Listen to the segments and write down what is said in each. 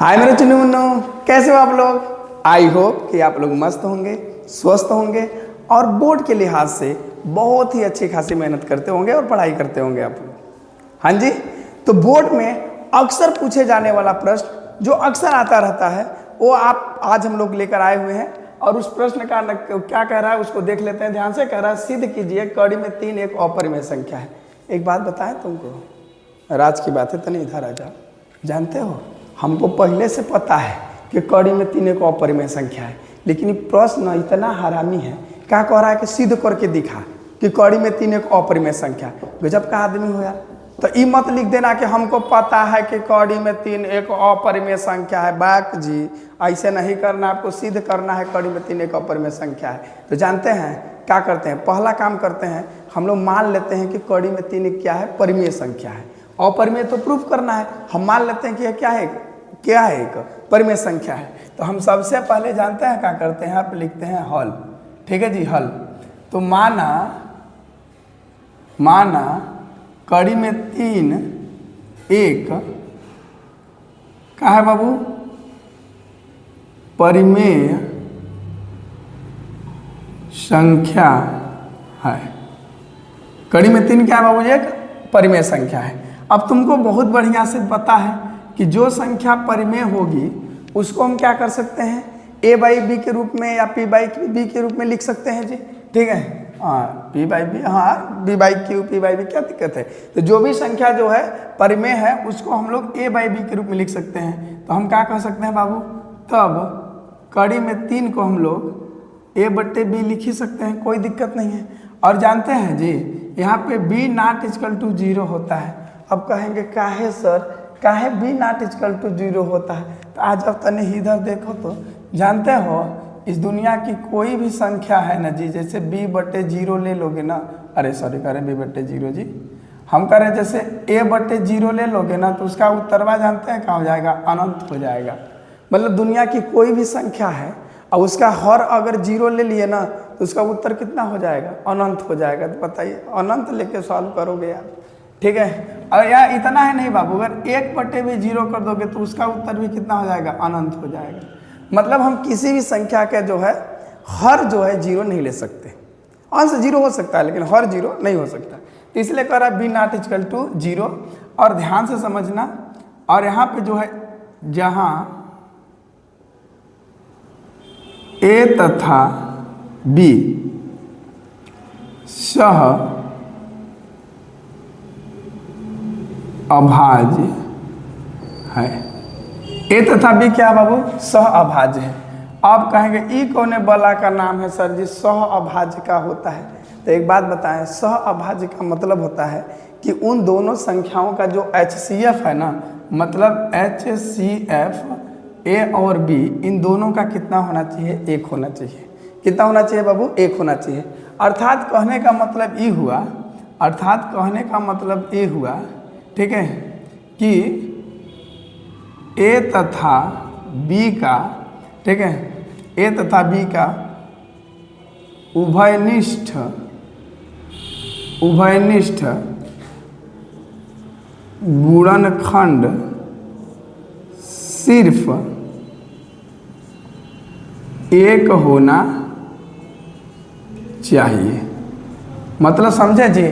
हाय मेरे चुन्नू मुन्नू, कैसे हो आप लोग। आई होप कि आप लोग मस्त होंगे, स्वस्थ होंगे और बोर्ड के लिहाज से बहुत ही अच्छी खासी मेहनत करते होंगे और पढ़ाई करते होंगे आप लोग। हाँ जी, तो बोर्ड में अक्सर पूछे जाने वाला प्रश्न जो अक्सर आता रहता है वो आप आज हम लोग लेकर आए हुए हैं। और उस प्रश्न का क्या कह रहा है उसको देख लेते हैं ध्यान से। कह रहा है सिद्ध कीजिए कड़ी में 3 एक अपरिमेय संख्या है। एक बात बताएं तुमको, राज की बात है, तनी इधर आ जाओ। जानते हो हमको पहले से पता है कि कड़ी में 3 एक अपरिमेय संख्या है, लेकिन प्रश्न इतना हरामी है। क्या कह रहा है कि सिद्ध करके दिखा कि कड़ी में 3 एक अपरिमेय संख्या। गजब का आदमी हो यार। तो ये मत लिख देना कि हमको पता है कि कड़ी में 3 एक अपरिमेय संख्या है। बाक जी ऐसे नहीं करना, आपको सिद्ध करना है कड़ी में 3 एक अपरिमेय संख्या है। तो जानते हैं क्या करते हैं, पहला काम करते हैं हम लोग मान लेते हैं कि कड़ी में 3 एक क्या है, परिमेय संख्या है। अपरिमेय तो प्रूफ करना है, हम मान लेते हैं कि क्या है, एक परिमेय संख्या है। तो हम सबसे पहले जानते हैं क्या करते हैं, आप लिखते हैं हल। ठीक है जी, हल। तो माना कड़ी में 3 एक क्या है बाबू, परिमेय संख्या है। कड़ी में 3 क्या है बाबू, एक परिमेय संख्या है। अब तुमको बहुत बढ़िया से पता है कि जो संख्या परिमेय होगी उसको हम क्या कर सकते हैं, a बाई बी के रूप में या p बाई बी के रूप में लिख सकते हैं जी। ठीक है, हाँ p बाई बी, हाँ b by Q p by B, क्या दिक्कत है। तो जो भी संख्या जो है परिमेय है उसको हम लोग a बाई बी के रूप में लिख सकते हैं। तो हम क्या कह सकते हैं बाबू, तब कड़ी में 3 को हम लोग a बट्टे बी लिख ही सकते हैं, कोई दिक्कत नहीं है। और जानते हैं जी यहाँ पे b नॉट इक्वल टू 0 होता है। अब कहेंगे काहे सर, काहे b नॉट इक्वल टू 0 होता है। तो आज अब तने इधर देखो तो जानते हो इस दुनिया की कोई भी संख्या है ना जी, जैसे b बट्टे 0 ले लोगे ना, अरे सॉरी करें b बट्टे 0 जी, हम करें जैसे a बट्टे 0 ले लोगे ना तो उसका उत्तरवा जानते हैं क्या हो जाएगा, अनंत हो जाएगा। मतलब दुनिया की कोई भी संख्या है और उसका हर अगर 0 ले लिए ना तो उसका उत्तर कितना हो जाएगा, अनंत हो जाएगा। तो बताइए अनंत लेके सॉल्व करोगे यार। ठीक है, और यार इतना है नहीं बाबू, अगर 1 बट्टे भी 0 कर दोगे तो उसका उत्तर भी कितना हो जाएगा, अनंत हो जाएगा। मतलब हम किसी भी संख्या के जो है हर जो है 0 नहीं ले सकते। अंश 0 हो सकता है लेकिन हर 0 नहीं हो सकता। तो इसलिए कह रहा है b नॉट इक्वल टू 0। और ध्यान से समझना, और यहाँ पे जो है जहाँ a तथा b सह अभाज्य है। a तथा b क्या है बाबू, सह अभाज्य है। आप कहेंगे ई कौन बला का नाम है सर जी, सह अभाज्य का होता है। तो एक बात बताएं, सह अभाज्य का मतलब होता है कि उन दोनों संख्याओं का जो HCF है ना, मतलब HCF a और b, इन दोनों का कितना होना चाहिए, 1 होना चाहिए। कितना होना चाहिए बाबू, 1 होना चाहिए। अर्थात कहने का मतलब ये हुआ, अर्थात कहने का मतलब ये हुआ, ठीक है, कि a तथा b का, ठीक है, a तथा b का उभयनिष्ठ गुणनखंड सिर्फ 1 होना चाहिए। मतलब समझे जी,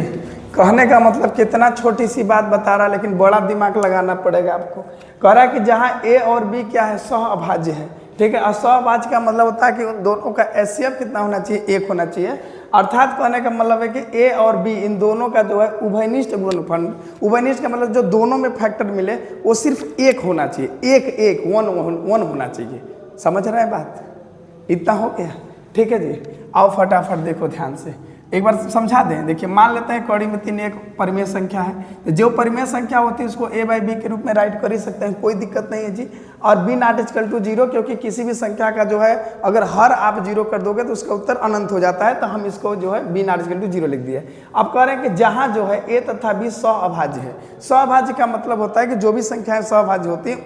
कहने का मतलब कितना छोटी सी बात बता रहा लेकिन बड़ा दिमाग लगाना पड़ेगा आपको। कह रहा है कि जहाँ a और b क्या है, सह अभाज्य है। ठीक है, और सह अभाज्य का मतलब होता है कि उन दोनों का HCF कितना होना चाहिए, 1 होना चाहिए। अर्थात कहने का मतलब है कि a और b इन दोनों का जो है उभयनिष्ठ गुणनखंड, उभयनिष्ठ का मतलब जो दोनों में फैक्टर मिले वो सिर्फ 1 होना चाहिए, 1 होना चाहिए। समझ रहे हैं बात, इतना हो गया। ठीक है जी, आओ फटाफट देखो ध्यान से, एक बार समझा दें। देखिए मान लेते हैं कड़ी में 3 एक परिमेय संख्या है। तो जो परिमेय संख्या होती है उसको a बाई बी के रूप में राइट कर ही सकते हैं, कोई दिक्कत नहीं है जी। और b नॉट इक्वल टू 0, क्योंकि किसी भी संख्या का जो है अगर हर आप 0 कर दोगे तो उसका उत्तर अनंत हो जाता है। तो हम इसको जो है b नॉट इक्वल टू 0 लिख दिए। अब कह रहे हैं कि जहाँ जो है a तथा b सहअभाज्य है। सहअभाज्य का मतलब होता है कि जो भी संख्याएं सहअभाज्य होती हैं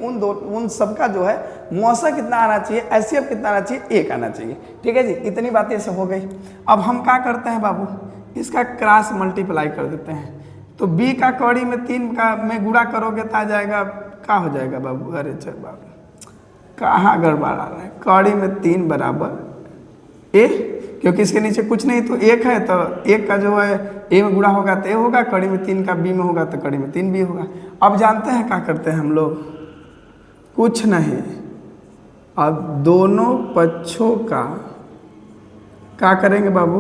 उन सबका जो है मौसा कितना आना चाहिए, HCF कितना आना चाहिए, 1 आना चाहिए। ठीक है जी, इतनी बातें से हो गई। अब हम क्या करते हैं बाबू, इसका क्रॉस मल्टीप्लाई कर देते हैं। तो b का कड़ी में 3 का में गुणा करोगे तो आ जाएगा, क्या हो जाएगा बाबू, अरे चल बाबू कहाँ गड़बड़ा रहा है, कड़ी में 3 बराबर ए, क्योंकि इसके नीचे कुछ नहीं तो 1 है, तो 1 का जो है ए में गुणा होगा तो ए होगा, कड़ी में 3 का बी में होगा तो कड़ी में 3 बी होगा। अब जानते हैं क्या करते हैं हम लोग, कुछ नहीं, अब दोनों पक्षों का क्या करेंगे बाबू,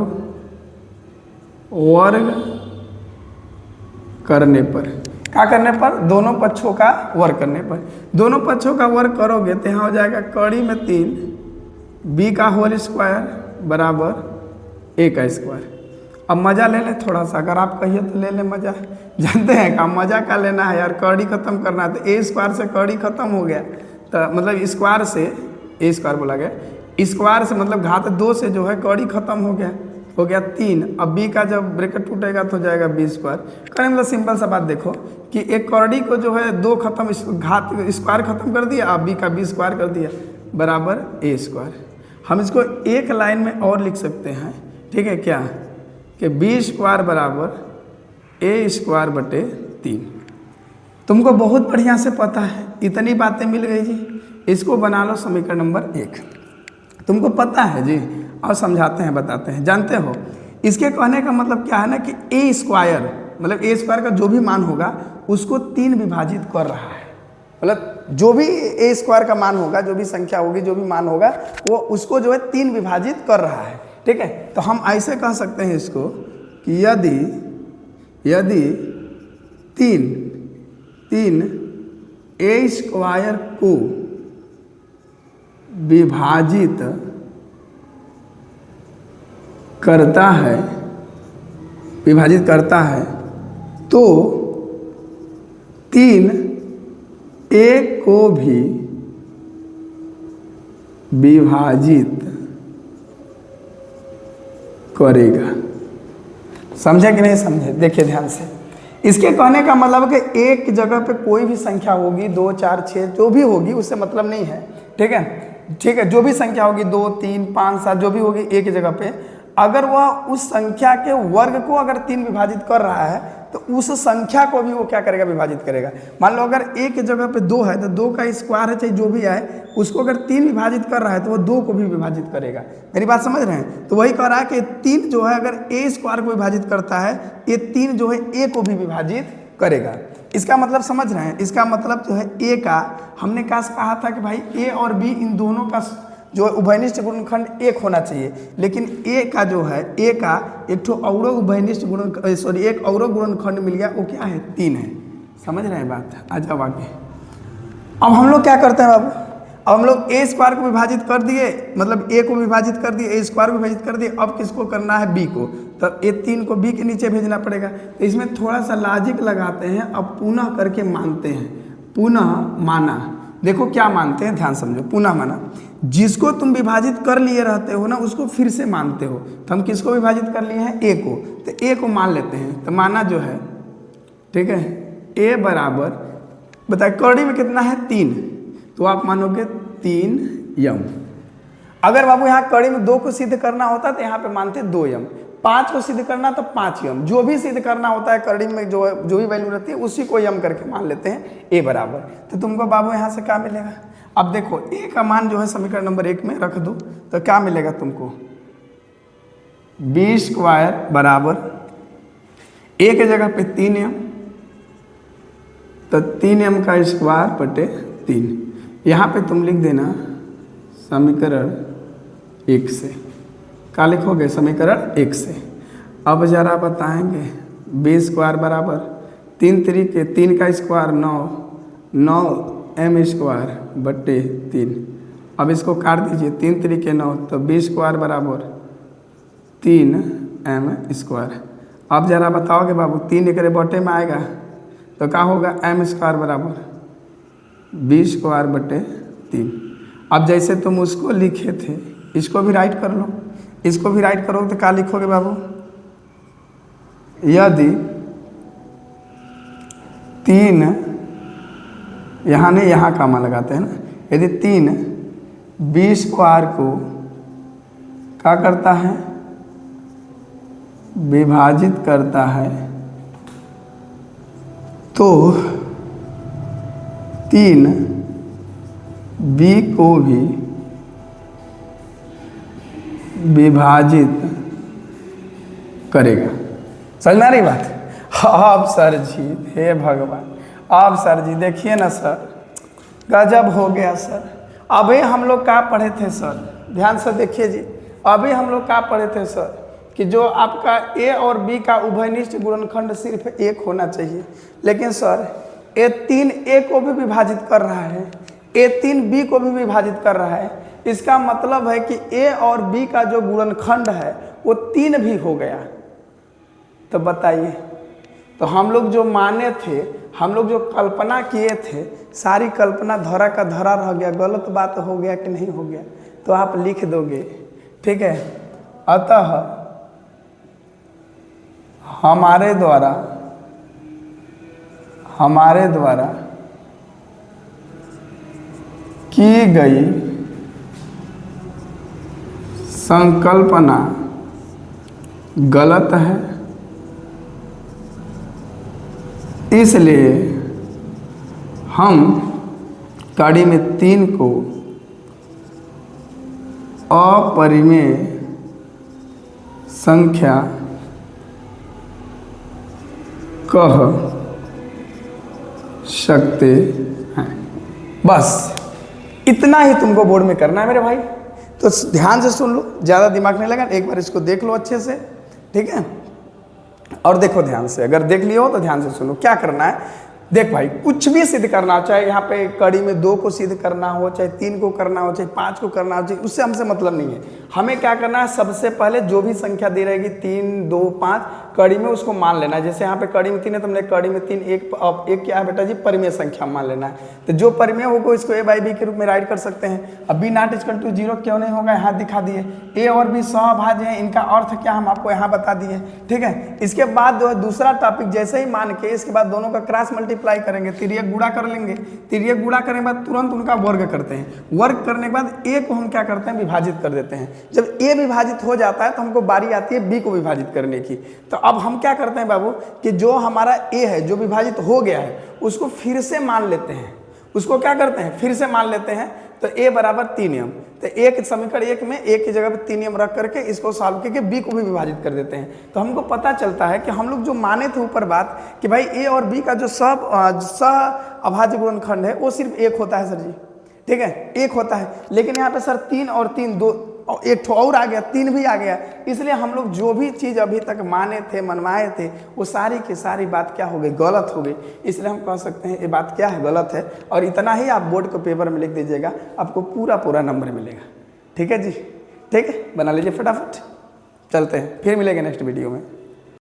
वर्ग करने पर, क्या करने पर, दोनों पक्षों का वर्ग करने पर। दोनों पक्षों का वर्ग करोगे तो यहाँ हो जाएगा कड़ी में 3 बी का होल स्क्वायर बराबर ए का स्क्वायर। अब मज़ा ले ले थोड़ा सा, अगर आप कहिए तो ले ले मज़ा। जानते हैं क्या मज़ा क्या लेना है यार, कड़ी खत्म करना है, तो ए स्क्वायर से कड़ी खत्म हो गया, तो मतलब स्क्वायर से, ए स्क्वायर बोला गया, स्क्वायर से मतलब घात 2 से जो है कड़ी खत्म हो गया 3। अब बी का जब ब्रैकेट टूटेगा तो जाएगा बी स्क्वायर। करें मतलब सिंपल सा बात देखो कि एक कड़ी को जो है 2 खत्म, घात स्क्वायर खत्म कर दिया, अब बी का बी स्क्वायर कर दिया बराबर ए स्क्वायर। हम इसको एक लाइन में और लिख सकते हैं, ठीक है क्या, कि बी स्क्वायर बराबर ए स्क्वायर बटे 3। तुमको बहुत बढ़िया से पता है, इतनी बातें मिल गई जी। इसको बना लो समीकरण नंबर 1, तुमको पता है जी। और समझाते हैं, बताते हैं, जानते हो इसके कहने का मतलब क्या है ना कि ए स्क्वायर, मतलब ए स्क्वायर का जो भी मान होगा उसको 3 विभाजित कर रहा है, मतलब जो भी ए स्क्वायर का मान होगा, जो भी संख्या होगी, जो भी मान होगा, वो उसको जो है 3 विभाजित कर रहा है, ठीक है। तो हम ऐसे कह सकते हैं इसको कि यदि 3 ए स्क्वायर को विभाजित करता है तो 3 ए को भी विभाजित करेगा। समझे कि नहीं समझे, देखिए ध्यान से। इसके कहने का मतलब है कि एक जगह पे कोई भी संख्या होगी, 2 4 6 जो भी होगी उससे मतलब नहीं है, ठीक है, जो भी संख्या होगी 2 3 5 7 जो भी होगी एक जगह पे, अगर वह उस संख्या के वर्ग को अगर 3 विभाजित कर रहा है तो उस संख्या को भी वो क्या करेगा, विभाजित करेगा। मान लो अगर एक जगह पे 2 है तो 2 का स्क्वायर है चाहे जो भी आए, उसको अगर 3 विभाजित कर रहा है तो वो 2 को भी विभाजित करेगा। मेरी बात समझ रहे हैं, तो वही कह रहा है कि 3 जो है अगर ए स्क्वायर को विभाजित करता है, ये 3 जो है ए को भी विभाजित करेगा। इसका मतलब समझ रहे हैं, इसका मतलब जो है ए का, हमने कहा था कि भाई ए और बी इन दोनों का जो उभयनिष्ठ गुणनखंड 1 होना चाहिए, लेकिन ए का जो है, ए का एक ठो औरो उभयनिष्ठ एक औरो गुणनखंड मिल गया, वो क्या है, 3 है। समझ रहे हैं बात, आ जाओ आगे। अब हम लोग क्या करते हैं बाबू, अब हम लोग ए स्क्वायर को विभाजित कर दिए, मतलब ए को विभाजित कर दिए, ए स्क्वायर को विभाजित कर दिए, अब किसको करना है, बी को, तब ए 3 को बी के नीचे भेजना पड़ेगा। तो इसमें थोड़ा सा लॉजिक लगाते हैं, अब पुनः करके मानते हैं, पुनः माना। देखो क्या मानते हैं, ध्यान समझो, पुनः माना, जिसको तुम विभाजित कर लिए रहते हो ना उसको फिर से मानते हो। तो हम किसको विभाजित कर लिए हैं, ए को, तो ए को मान लेते हैं। तो माना जो है, ठीक है, ए बराबर, बताए कड़ी में कितना है, 3, तो आप मानोगे 3 यम। अगर बाबू यहाँ कड़ी में 2 को सिद्ध करना होता तो यहाँ पे मानते 2 यम, 5 को सिद्ध करना तो 5 यम, जो भी सिद्ध करना होता है कड़ी में जो भी वैल्यू रहती है उसी को यम करके मान लेते हैं ए बराबर। तो तुमको बाबू यहाँ से क्या मिलेगा, अब देखो ए का मान जो है समीकरण नंबर 1 में रख दो, तो क्या मिलेगा तुमको, बी स्क्वायर बराबर ए के जगह पे 3 यम, तो 3 यम का स्क्वायर बटे 3। यहाँ पे तुम लिख देना समीकरण 1 से, क्या लिखोगे, समीकरण 1 से। अब जरा बताएंगे, बी स्क्वायर बराबर 3 तरीके 3 का स्क्वायर 9 एम स्क्वायर बटे 3। अब इसको काट दीजिए, 3 तरीके 9, तो बी स्क्वायर बराबर 3 एम स्क्वायर। अब जरा बताओगे बाबू, 3 एकरे बटे में आएगा तो क्या होगा, एम स्क्वायर बराबर बी स्क्वायर बटे 3। अब जैसे तुम उसको लिखे थे इसको भी राइट कर लो, इसको भी राइट करो तो क्या लिखोगे बाबू, यदि 3, यहाँ नहीं यहाँ का मान लगाते हैं ना, यदि 3 बी स्क्वायर को क्या करता है, विभाजित करता है, तो 3 बी को भी विभाजित करेगा। समझ में आ रही बात? आप सर जी, हे भगवान, आप सर जी देखिए ना सर, गजब हो गया सर। अभी हम लोग क्या पढ़े थे सर, ध्यान से देखिए जी, अभी हम लोग क्या पढ़े थे सर कि जो आपका ए और बी का उभयनिष्ठ गुणनखंड सिर्फ एक होना चाहिए, लेकिन सर A3 ए को भी विभाजित कर रहा है, A3 बी को भी विभाजित कर रहा है। इसका मतलब है कि ए और बी का जो गुणनखंड है वो 3 भी हो गया। तो बताइए, तो हम लोग जो माने थे, हम लोग जो कल्पना किए थे, सारी कल्पना धरा का धरा रह गया। गलत बात हो गया कि नहीं हो गया? तो आप लिख दोगे, ठीक है। अतः हमारे द्वारा की गई संकल्पना गलत है, इसलिए हम कड़ी में 3 को अपरिमेय संख्या कह सकते हैं। बस इतना ही तुमको बोर्ड में करना है मेरे भाई। तो ध्यान से सुन लो, ज़्यादा दिमाग नहीं लगा, एक बार इसको देख लो अच्छे से, ठीक है। और देखो ध्यान से, अगर देख लियो तो ध्यान से सुनो क्या करना है। देख भाई, कुछ भी सिद्ध करना, चाहे यहाँ पे कड़ी में 2 को सिद्ध करना हो, चाहे 3 को करना हो, चाहे 5 को करना हो, चाहे, उससे हमसे मतलब नहीं है। हमें क्या करना है, सबसे पहले जो भी संख्या दे रहेगी 3, 2, 5 कड़ी में, उसको मान लेना है। जैसे यहाँ पे कड़ी में 3 है, तुमने कड़ी में 3, एक क्या है बेटा जी, परिमेय संख्या मान लेना है। तो जो परिमेय होगा इसको a बाई बी के रूप में राइट कर सकते हैं। अब b नॉट इक्वल टू 0 क्यों नहीं होगा, यहाँ दिखा दिए। a और b सहभाज्य हैं, इनका अर्थ क्या हम आपको यहाँ बता दिए, ठीक है। इसके बाद जो है दूसरा टॉपिक, जैसे ही मान के इसके बाद दोनों का क्रॉस मल्टीप्लाई करेंगे, तिर्यक गुणा कर लेंगे। तिर्यक गुणा करने के बाद तुरंत उनका वर्ग करते हैं। वर्ग करने के बाद a को हम क्या करते हैं, विभाजित कर देते हैं। जब a विभाजित हो जाता है तो हमको बारी आती है b को विभाजित करने की। तो अब हम क्या करते हैं बाबू कि जो हमारा a है जो विभाजित हो गया है उसको फिर से मान लेते हैं। उसको क्या करते हैं, फिर से मान लेते हैं। तो a बराबर 3 नियम, तो एक समीकरण 1 में a की जगह पे 3 नियम रख करके इसको सॉल्व करके b को भी विभाजित कर देते हैं। तो हमको पता चलता है कि हम लोग जो माने थे ऊपर बात कि भाई a और b का जो सह अभाज्य गुणनखंड है वो सिर्फ 1 होता है सर जी, ठीक है, 1 होता है। लेकिन यहाँ पे सर 3 और 3 2 एक ठो और आ गया, 3 भी आ गया। इसलिए हम लोग जो भी चीज़ अभी तक माने थे, मनवाए थे, वो सारी की सारी बात क्या हो गई, गलत हो गई। इसलिए हम कह सकते हैं ये बात क्या है, गलत है। और इतना ही आप बोर्ड को पेपर में लिख दीजिएगा, आपको पूरा नंबर मिलेगा। ठीक है जी, ठीक है, बना लीजिए फटाफट। चलते हैं, फिर मिलेंगे नेक्स्ट वीडियो में।